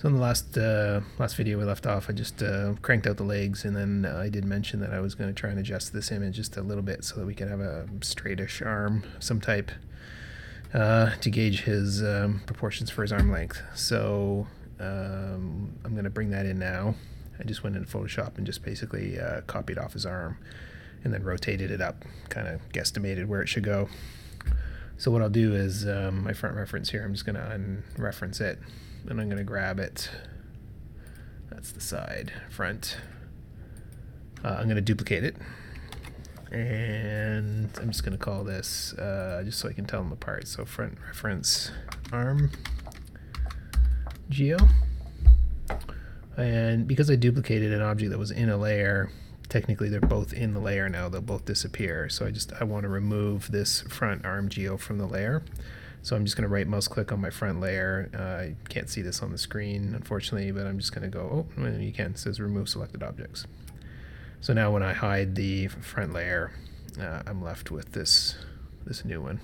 So in the last video we left off, I just cranked out the legs, and then I did mention that I was going to try and adjust this image just a little bit so that we could have a straightish arm, some type, to gauge his proportions for his arm length. So I'm going to bring that in now. I just went into Photoshop and just basically copied off his arm and then rotated it up, kind of guesstimated where it should go. So what I'll do is my front reference here, I'm just going to unreference it. And I'm going to grab it. That's the side, front. I'm going to duplicate it. And I'm just going to call this, just so I can tell them apart. So front reference arm geo. And because I duplicated an object that was in a layer, technically they're both in the layer now. They'll both disappear. So I want to remove this front arm geo from the layer. So I'm just going to right mouse click on my front layer. I can't see this on the screen, unfortunately, but I'm just going to go, oh, you can, it says remove selected objects. So now when I hide the front layer, I'm left with this new one.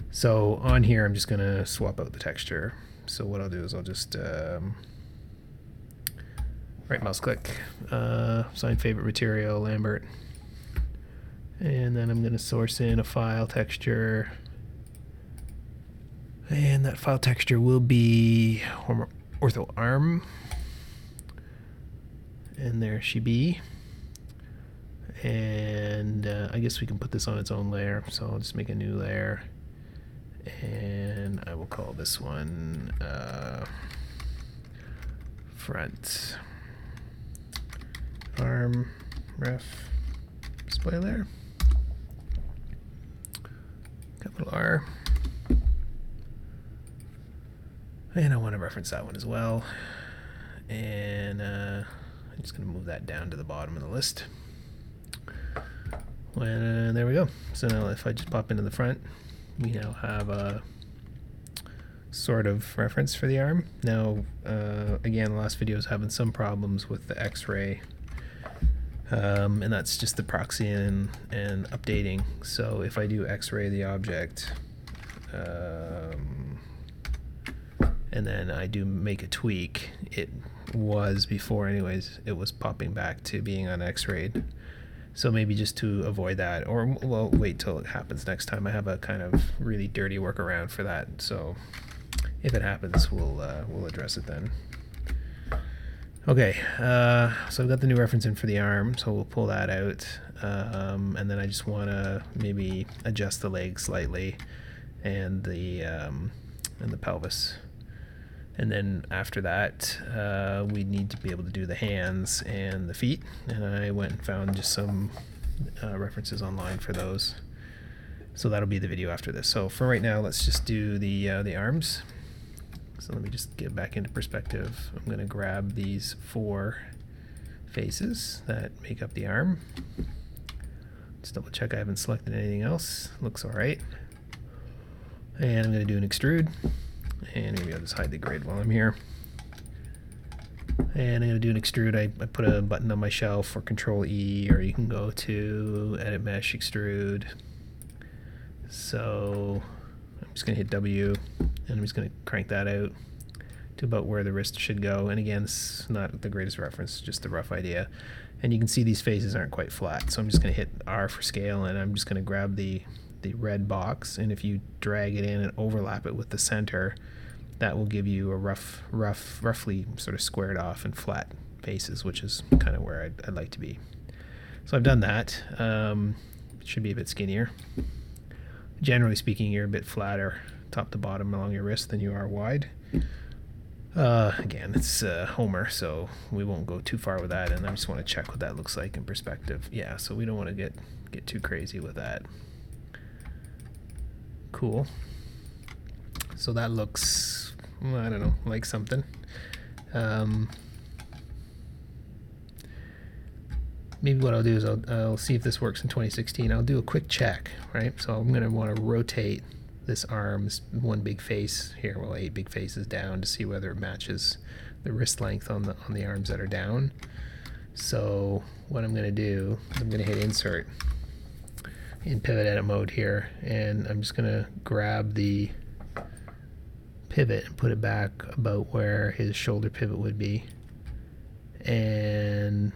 So on here, I'm just going to swap out the texture. So what I'll do is I'll just right mouse click, assign favorite material, Lambert. And then I'm going to source in a file texture. And that file texture will be ortho arm. And there she be. And I guess we can put this on its own layer. So I'll just make a new layer. And I will call this one front arm ref display layer. Capital R. And I want to reference that one as well. And I'm just going to move that down to the bottom of the list. There we go. So now if I just pop into the front, we now have a sort of reference for the arm. Now, again, the last video was having some problems with the X-ray. And that's just the proxy and updating. So if I do X-ray the object, and then I do make a tweak, it was before anyways, it was popping back to being on X-rayed. So maybe just to avoid that, or well, wait till it happens next time. I have a kind of really dirty workaround for that. So if it happens, we'll address it then. Okay, so I've got the new reference in for the arm, so we'll pull that out. And then I just want to maybe adjust the legs slightly and the pelvis. And then after that, we need to be able to do the hands and the feet. And I went and found just some references online for those. So that'll be the video after this. So for right now, let's just do the arms. So let me just get back into perspective. I'm going to grab these 4 faces that make up the arm. Just double check I haven't selected anything else. Looks all right. And I'm going to do an extrude. And maybe I'll just hide the grid while I'm here. And I'm going to do an extrude. I put a button on my shelf for Control E, or you can go to Edit Mesh, Extrude. So I'm just going to hit W, and I'm just going to crank that out to about where the wrist should go. And again, this is not the greatest reference, just a rough idea. And you can see these faces aren't quite flat. So I'm just going to hit R for scale, and I'm just going to grab the red box, and if you drag it in and overlap it with the center, that will give you a roughly sort of squared off and flat faces, which is kind of where I'd like to be. So I've done that. It should be a bit skinnier. Generally speaking, you're a bit flatter top to bottom along your wrist than you are wide. Again, it's Homer, so we won't go too far with that, and I just want to check what that looks like in perspective. Yeah, so we don't want to get too crazy with that. Cool. So that looks, I don't know, like something. Maybe what I'll do is I'll see if this works in 2016. I'll do a quick check, right? So I'm going to want to rotate this arm, this one big face here, well, 8 big faces down, to see whether it matches the wrist length on the arms that are down. So what I'm going to do is I'm going to hit Insert in pivot edit mode here, and I'm just going to grab the pivot and put it back about where his shoulder pivot would be. And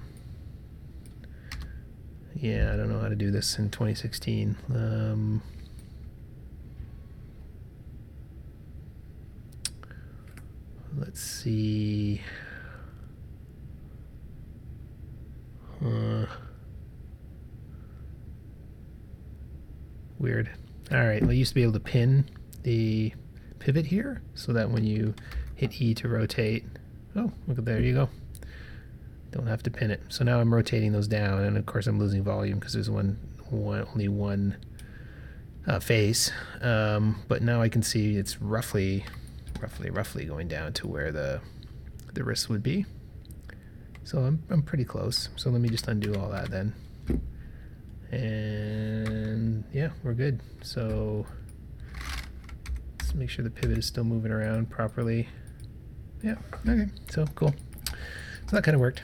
yeah, I don't know how to do this in 2016. Let's see. Weird. All right, well, I used to be able to pin the pivot here so that when you hit E to rotate, oh, look at there you go. Don't have to pin it. So now I'm rotating those down, and of course I'm losing volume because there's only one face. But now I can see it's roughly going down to where the wrist would be. So I'm pretty close. So let me just undo all that then. And yeah, we're good. So let's make sure the pivot is still moving around properly. Yeah, okay, so cool. So that kind of worked.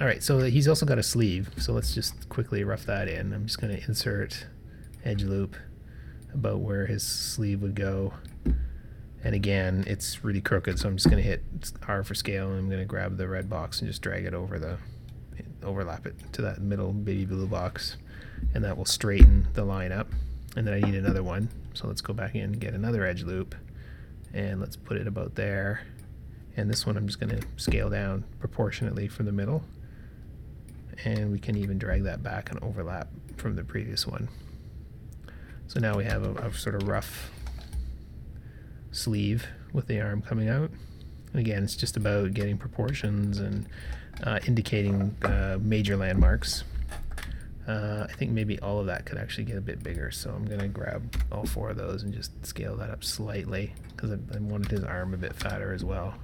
All right, so he's also got a sleeve. So let's just quickly rough that in. I'm just gonna insert edge loop about where his sleeve would go. And again, it's really crooked, so I'm just gonna hit R for scale, and I'm gonna grab the red box and just drag it over overlap it to that middle baby blue box, and that will straighten the line up. And then I need another one, so let's go back in and get another edge loop, and let's put it about there. And this one I'm just gonna scale down proportionately from the middle, and we can even drag that back and overlap from the previous one. So now we have a sort of rough sleeve with the arm coming out. And again, it's just about getting proportions and indicating major landmarks. I think maybe all of that could actually get a bit bigger, so I'm gonna grab all 4 of those and just scale that up slightly because I wanted his arm a bit fatter as well.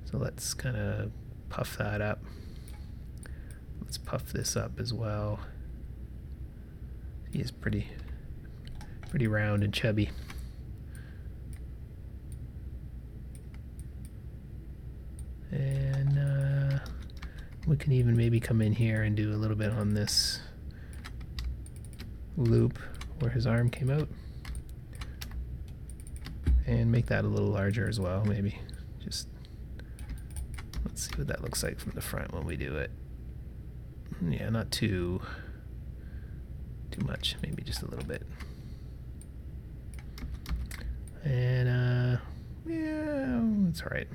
So let's kind of puff that up. Let's puff this up as well. He is pretty round and chubby. And we can even maybe come in here and do a little bit on this loop where his arm came out, and make that a little larger as well. Maybe just let's see what that looks like from the front when we do it. Yeah, not too much, maybe just a little bit. And yeah, it's all right.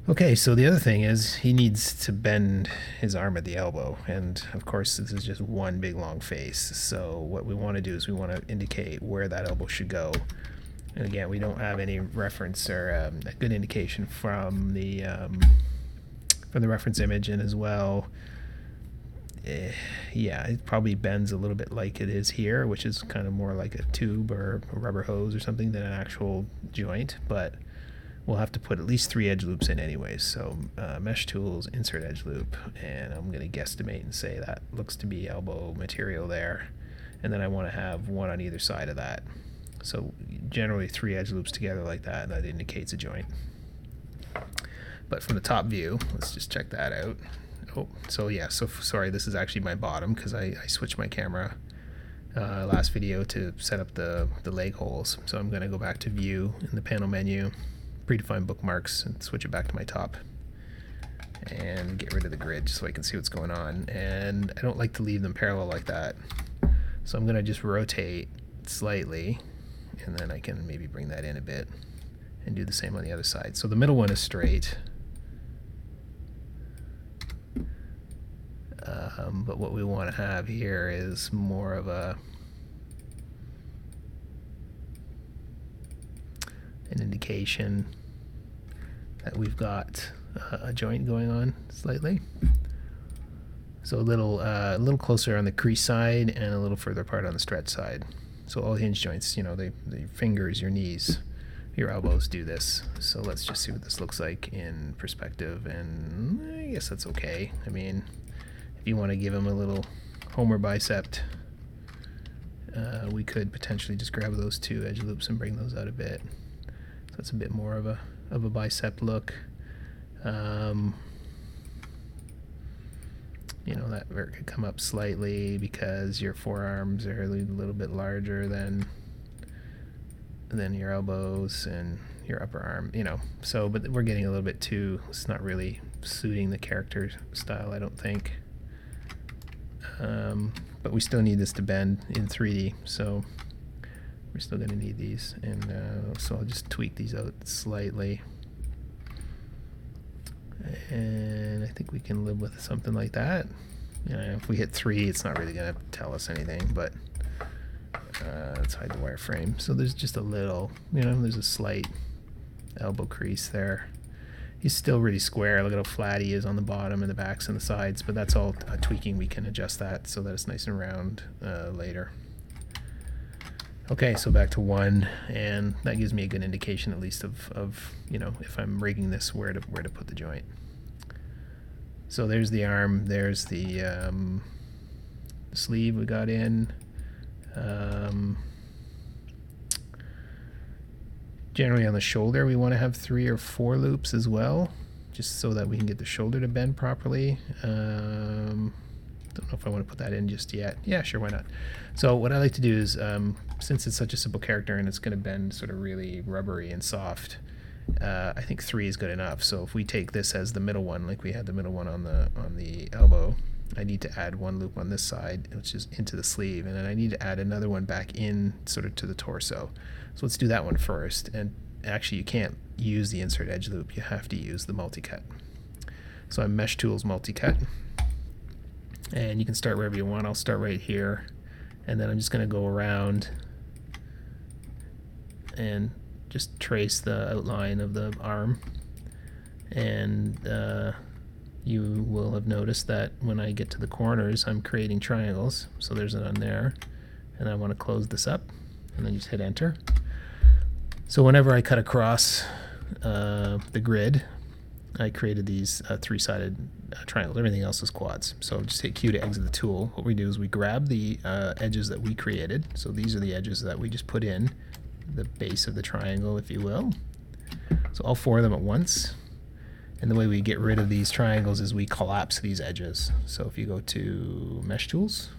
Okay, so the other thing is he needs to bend his arm at the elbow, and of course this is just one big long face. So what we want to do is we want to indicate where that elbow should go. And again, we don't have any reference or a good indication from the reference image, and as well, yeah, it probably bends a little bit like it is here, which is kind of more like a tube or a rubber hose or something than an actual joint, but we'll have to put at least 3 edge loops in anyways. So mesh tools, insert edge loop, and I'm going to guesstimate and say that looks to be elbow material there. And then I want to have 1 on either side of that. So generally 3 edge loops together like that, and that indicates a joint. But from the top view, let's just check that out. Oh, so yeah, so sorry, this is actually my bottom because I switched my camera last video to set up the leg holes. So I'm going to go back to view in the panel menu, predefine bookmarks, and switch it back to my top, and get rid of the grid just so I can see what's going on. And I don't like to leave them parallel like that, so I'm gonna just rotate slightly, and then I can maybe bring that in a bit and do the same on the other side. So the middle one is straight, but what we want to have here is more of an indication that we've got a joint going on slightly. So a little closer on the crease side and a little further apart on the stretch side. So all hinge joints, you know, the fingers, your knees, your elbows do this. So let's just see what this looks like in perspective, and I guess that's okay. I mean, if you want to give him a little Homer bicep, we could potentially just grab those 2 edge loops and bring those out a bit. So it's a bit more of a bicep look. You know, that vert could come up slightly because your forearms are a little bit larger than then your elbows and your upper arm, you know. So, but we're getting a little bit too, it's not really suiting the character style, I don't think. But we still need this to bend in 3D, so we're still going to need these. And so I'll just tweak these out slightly. And I think we can live with something like that. You know, if we hit 3, it's not really going to tell us anything, but let's hide the wireframe. So there's just a little, you know, there's a slight elbow crease there. He's still really square. Look at how flat he is on the bottom and the backs and the sides, but that's all tweaking. We can adjust that so that it's nice and round later. Okay, so back to 1, and that gives me a good indication at least of you know, if I'm rigging this, where to put the joint. So there's the arm, there's the sleeve we got in. Generally on the shoulder we want to have 3 or 4 loops as well, just so that we can get the shoulder to bend properly. Don't know if I want to put that in just yet. Yeah, sure, why not? So what I like to do is, since it's such a simple character and it's going to bend sort of really rubbery and soft, I think 3 is good enough. So if we take this as the middle one, like we had the middle one on the elbow, I need to add 1 loop on this side, which is into the sleeve, and then I need to add another one back in sort of to the torso. So let's do that one first. And actually you can't use the insert edge loop, you have to use the multi-cut. So I'm Mesh Tools multi-cut, and you can start wherever you want. I'll start right here, and then I'm just going to go around and just trace the outline of the arm. And you will have noticed that when I get to the corners, I'm creating triangles. So there's one there, and I want to close this up, and then just hit enter. So whenever I cut across the grid, I created these 3-sided triangles. Everything else is quads. So just hit Q to exit the tool. What we do is we grab the edges that we created. So these are the edges that we just put in the base of the triangle, if you will. So all 4 of them at once. And the way we get rid of these triangles is we collapse these edges. So if you go to Mesh Tools,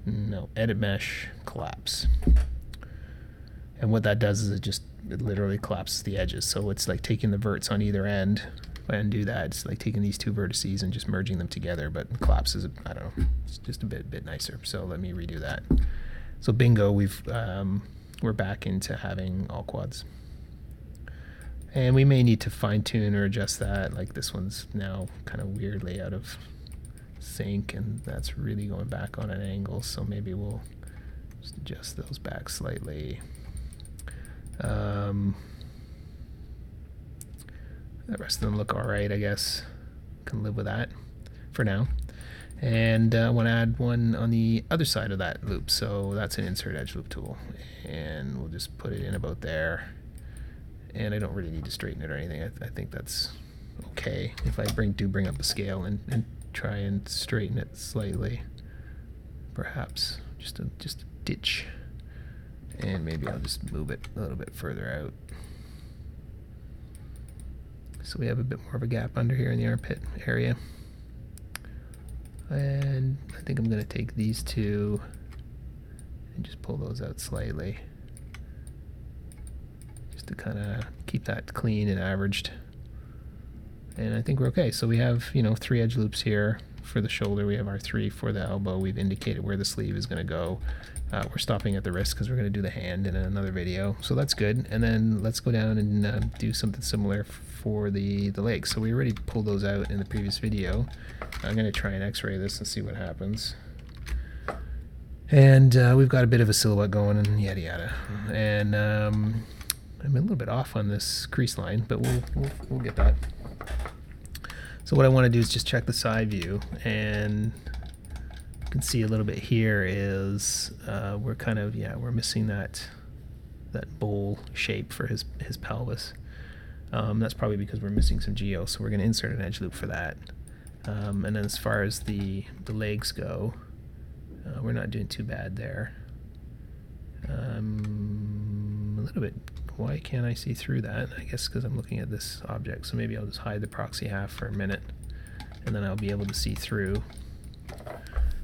no, Edit Mesh, Collapse. And what that does is it literally collapses the edges. So it's like taking the verts on either end. If I undo that, it's like taking these 2 vertices and just merging them together, but collapses, I don't know, it's just a bit nicer. So let me redo that. So bingo, we're back into having all quads. And we may need to fine tune or adjust that. Like this one's now kind of weirdly out of sync, and that's really going back on an angle. So maybe we'll just adjust those back slightly. The rest of them look all right, I guess. Can live with that for now. And I want to add one on the other side of that loop. So that's an insert edge loop tool, and we'll just put it in about there. And I don't really need to straighten it or anything. I think that's okay. If I bring up the scale and try and straighten it slightly, perhaps just a ditch. And maybe I'll just move it a little bit further out. So we have a bit more of a gap under here in the armpit area. And I think I'm going to take these 2 and just pull those out slightly, just to kind of keep that clean and averaged. And I think we're okay. So we have, you know, 3 edge loops here for the shoulder. We have our 3 for the elbow. We've indicated where the sleeve is going to go. We're stopping at the wrist because we're going to do the hand in another video. So that's good. And then let's go down and do something similar for the legs. So we already pulled those out in the previous video. I'm going to try and x-ray this and see what happens. And we've got a bit of a silhouette going and yada yada. And I'm a little bit off on this crease line, but we'll get that. So what I want to do is just check the side view, and you can see a little bit here is we're kind of, we're missing that bowl shape for his pelvis. That's probably because we're missing some geo, so we're going to insert an edge loop for that. And then as far as the legs go, we're not doing too bad there. A little bit, why can't I see through that? I guess because I'm looking at this object, so maybe I'll just hide the proxy half for a minute, and then I'll be able to see through.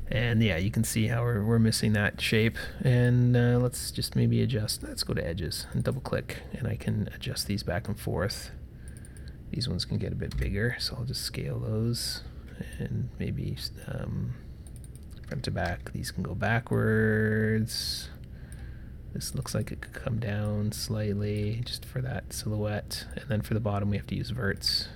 And yeah, you can see how we're missing that shape. And let's just maybe adjust. Let's go to edges and double click, and I can adjust these back and forth. These ones can get a bit bigger, so I'll just scale those, and maybe front to back, these can go backwards. This looks like it could come down slightly just for that silhouette. And then for the bottom, we have to use verts.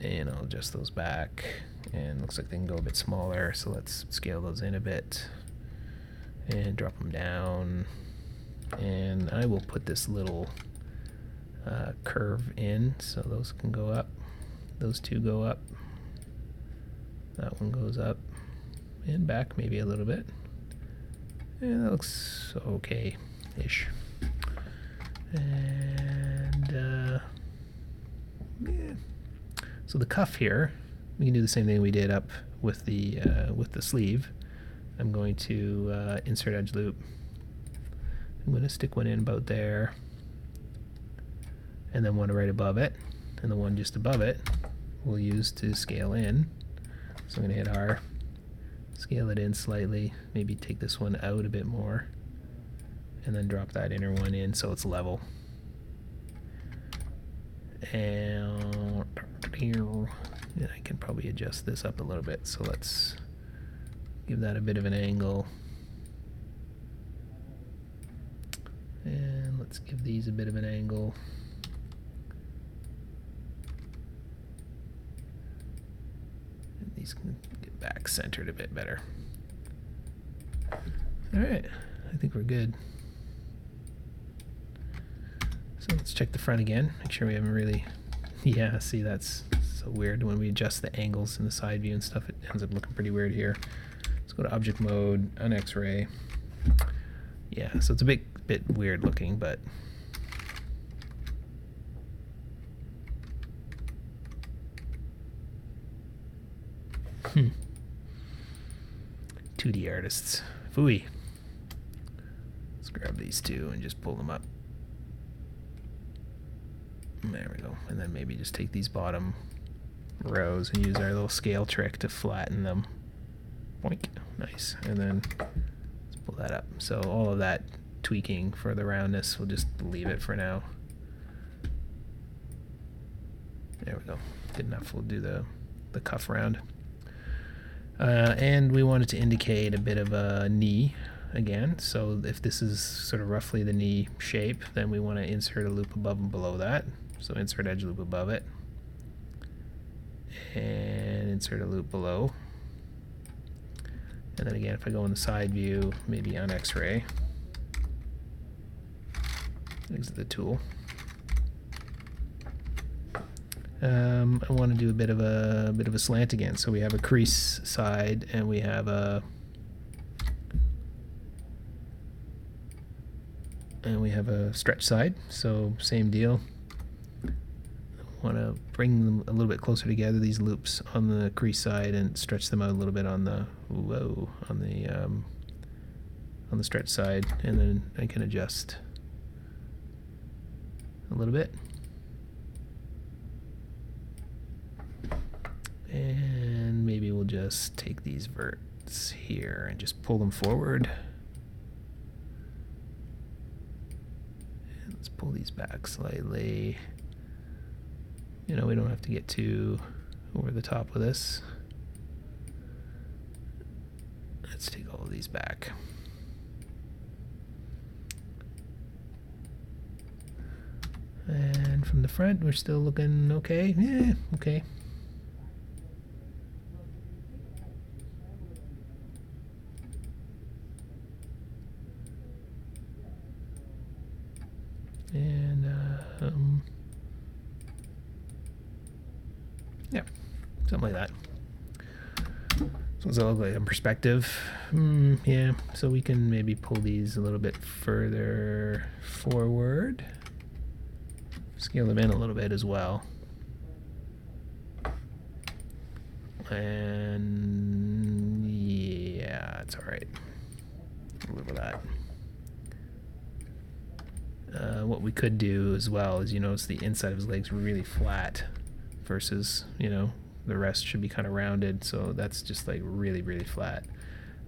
And I'll adjust those back. And looks like they can go a bit smaller, so let's scale those in a bit. And drop them down. And I will put this little curve in, so those can go up. Those two go up. That one goes up. And back maybe a little bit. And that looks okay-ish. And yeah. So the cuff here, we can do the same thing we did up with the sleeve. I'm going to insert edge loop. I'm going to stick one in about there, and then one right above it, and the one just above it we'll use to scale in. So I'm going to hit R. Scale it in slightly, maybe take this one out a bit more, and then drop that inner one in so it's level. And I can probably adjust this up a little bit, so let's give that a bit of an angle. And let's give these a bit of an angle. And these can get back centered a bit better. Alright, I think we're good. So let's check the front again, make sure we haven't really... Yeah, see, that's so weird. When we adjust the angles in the side view and stuff, it ends up looking pretty weird here. Let's go to object mode, on X-ray. Yeah, so it's a bit weird looking, but... Hmm. 2D artists. Phooey. Let's grab these two and just pull them up. There we go. And then maybe just take these bottom rows and use our little scale trick to flatten them. Boink. Nice. And then let's pull that up. So all of that tweaking for the roundness, we'll just leave it for now. There we go. Good enough. We'll do the cuff round. And we want it to indicate a bit of a knee again. So if this is sort of roughly the knee shape, then we want to insert a loop above and below that. So insert edge loop above it. And insert a loop below. And then again, if I go in the side view, maybe on X-ray. Exit the tool. I want to do a bit of a slant again. So we have a crease side and we have a stretch side. So same deal. I want to bring them a little bit closer together, these loops on the crease side, and stretch them out a little bit on the on the stretch side, and then I can adjust a little bit. And maybe we'll just take these verts here and just pull them forward. And let's pull these back slightly. You know, we don't have to get too over the top with this. Let's take all of these back. And from the front, we're still looking okay. Yeah, okay. And yeah, something like that. So it's all like in perspective. Yeah, so we can maybe pull these a little bit further forward. Scale them in a little bit as well. And yeah, it's all right. We'll live with that. What we could do as well is, you notice the inside of his legs really flat versus, you know, The rest should be kind of rounded, so that's just like really, really flat.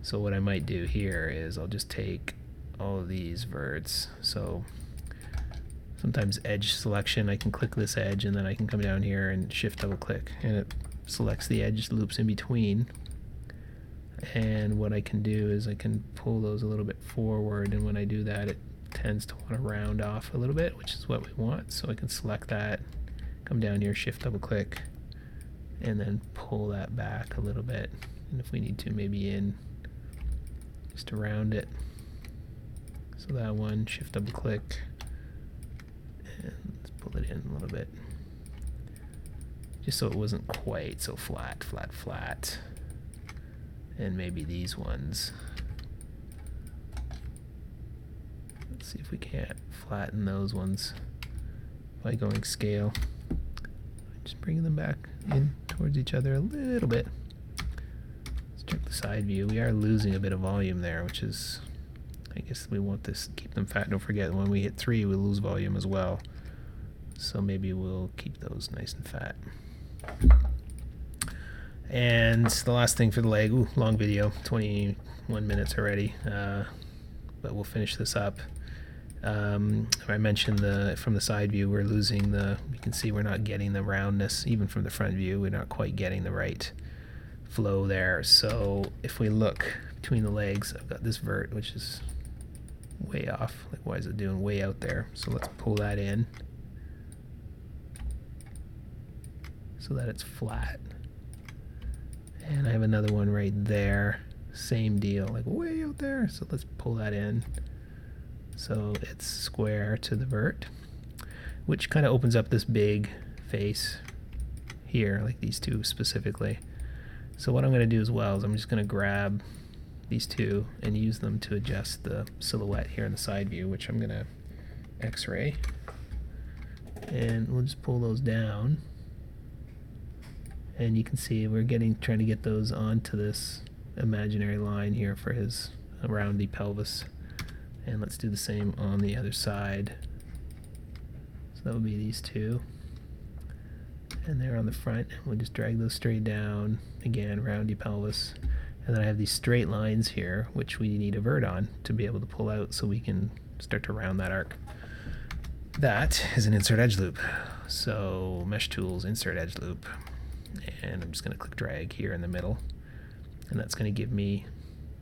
So what I might do here is I'll just take all of these verts. So sometimes edge selection, I can click this edge and then I can come down here and shift double click and it selects the edge loops in between. And what I can do is I can pull those a little bit forward, and when I do that it tends to want to round off a little bit, which is what we want. So I can select that, come down here, shift double click, and then pull that back a little bit, and if we need to, maybe in just to round it. So that one, shift double click, and let's pull it in a little bit, just so it wasn't quite so flat, flat, flat. And maybe these ones, let's see if we can't flatten those ones by going scale. Just bringing them back in towards each other a little bit. Let's check the side view. We are losing a bit of volume there, which is, I guess we want this, keep them fat. Don't forget, when we hit 3, we lose volume as well. So maybe we'll keep those nice and fat. And the last thing for the leg, ooh, long video, 21 minutes already, but we'll finish this up. I mentioned from the side view we're losing you can see we're not getting the roundness, even from the front view, we're not quite getting the right flow there. So if we look between the legs, I've got this vert which is way off, like why is it doing way out there? So let's pull that in so that it's flat. And I have another one right there, same deal, like way out there. So let's pull that in so it's square to the vert, which kind of opens up this big face here, like these two specifically. So what I'm going to do as well is I'm just going to grab these two and use them to adjust the silhouette here in the side view, which I'm going to X-ray, and we'll just pull those down. And you can see we're trying to get those onto this imaginary line here for his roundy pelvis. And let's do the same on the other side. So that would be these two. And they're on the front. We'll just drag those straight down. Again, roundy pelvis. And then I have these straight lines here, which we need a vert on to be able to pull out so we can start to round that arc. That is an insert edge loop. So Mesh Tools, insert edge loop. And I'm just going to click drag here in the middle, and that's going to give me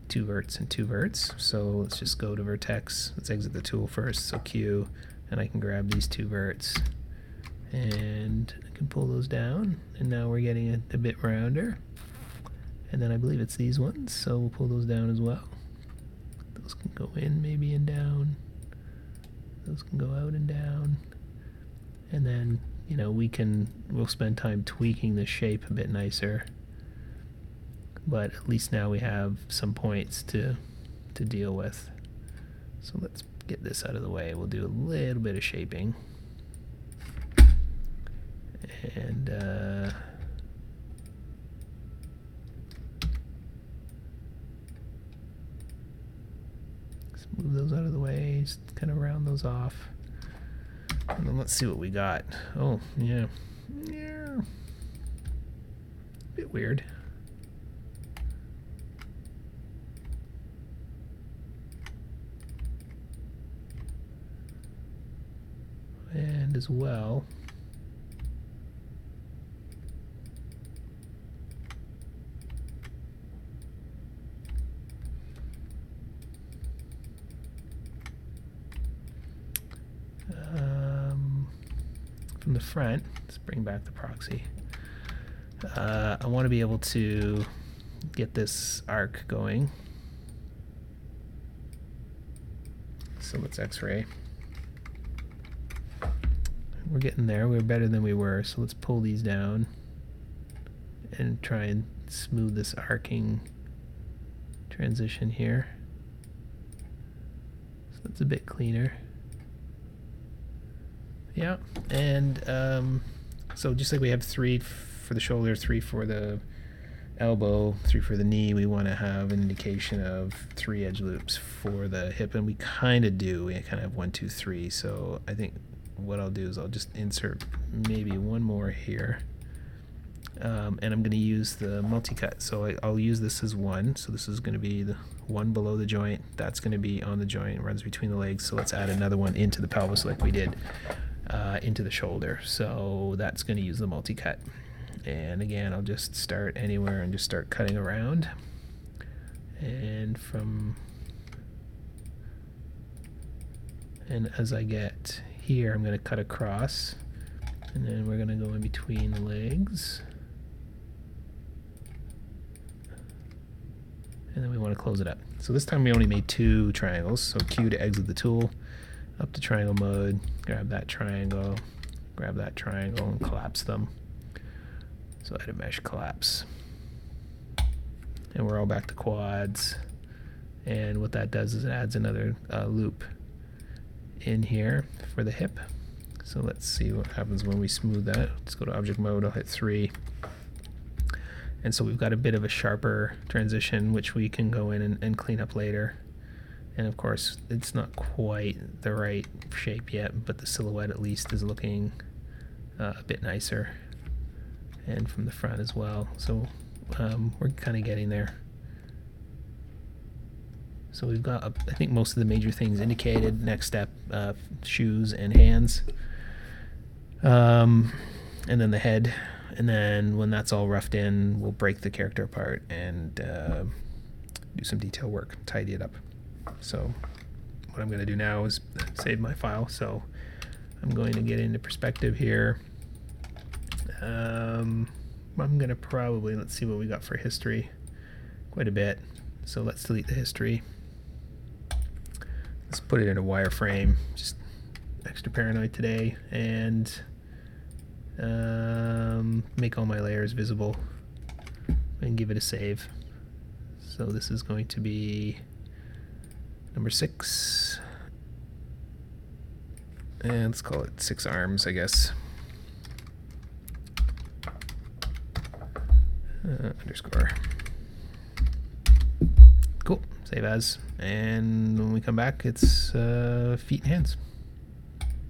2 verts and 2 verts. So let's just go to vertex, let's exit the tool first, so Q, and I can grab these 2 verts and I can pull those down, and now we're getting it a bit rounder. And then I believe it's these ones, so we'll pull those down as well. Those can go in maybe and down, those can go out and down, and then you know, we'll spend time tweaking the shape a bit nicer, but at least now we have some points to deal with. So let's get this out of the way. We'll do a little bit of shaping, and let's move those out of the way, just kind of round those off. And then let's see what we got. Oh, yeah. Yeah. Bit weird. And as well, from the front, let's bring back the proxy. I want to be able to get this arc going. So let's X-ray. We're getting there. We're better than we were. So let's pull these down and try and smooth this arcing transition here. So that's a bit cleaner. Yeah, and so just like we have 3 for the shoulder, 3 for the elbow, 3 for the knee, we want to have an indication of 3 edge loops for the hip, and we kind of do. We kind of have 1, 2, 3. So I think what I'll do is I'll just insert maybe one more here. And I'm going to use the multi-cut. So I'll use this as one. So this is going to be the one below the joint. That's going to be on the joint, runs between the legs. So let's add another one into the pelvis like we did into the shoulder. So that's going to use the multi-cut. And again, I'll just start anywhere and just start cutting around. And as I get here, I'm going to cut across. And then we're going to go in between the legs. And then we want to close it up. So this time we only made 2 triangles. So Q to exit the tool, up to triangle mode, grab that triangle, and collapse them. So edit mesh, collapse. And we're all back to quads. And what that does is it adds another loop in here for the hip. So let's see what happens when we smooth that. Let's go to object mode, I'll hit 3. And so we've got a bit of a sharper transition, which we can go in and clean up later. And of course, it's not quite the right shape yet, but the silhouette at least is looking a bit nicer. And from the front as well. So we're kind of getting there. So we've got, I think, most of the major things indicated. Next step, shoes and hands. And then the head. And then when that's all roughed in, we'll break the character apart and do some detail work, tidy it up. So what I'm going to do now is save my file. So I'm going to get into perspective here. I'm going to probably, let's see what we got for history. Quite a bit. So let's delete the history. Let's put it in a wireframe. Just extra paranoid today. And make all my layers visible and give it a save. So this is going to be number 6, and let's call it 6 arms, I guess. Underscore. Cool, save as, and when we come back it's feet and hands.